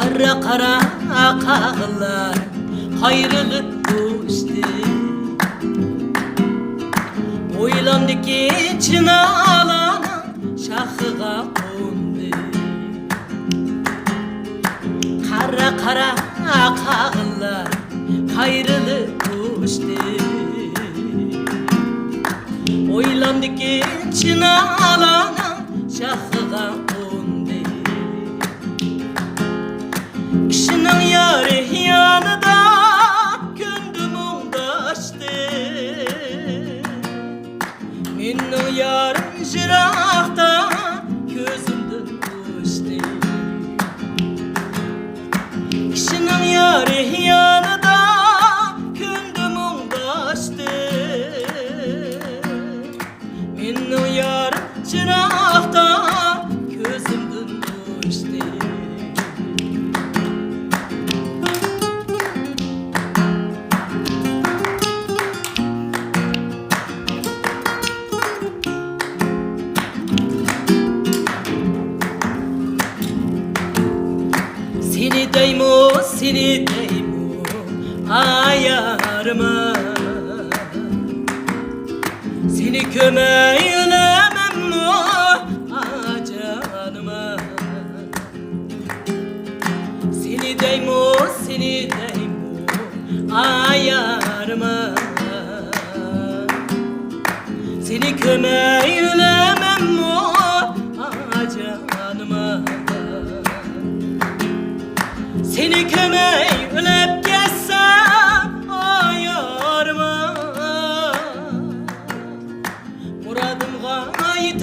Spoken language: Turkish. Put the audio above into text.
Kara kara kağlar ayrılık düştü. Oylandı ki çınalana şahıga kondu. Kara kara kağlar ayrılık düştü. Oylandı ki çınalana şahıga kondu. Kişinin yarı yanında gündümün daştı. Minnin yarın jirakta gözümden düştü. Kişinin yarı yanında gündümün daştı. Minnin yarın jirakta gözümden düştü. Seni deymo ayarıma. Seni kömeylemem mi canıma. Seni deymo ayarıma. Seni kömeylemem mi canıma. Seni kömeği ölüp geçsem ayarıma. Muradım gayet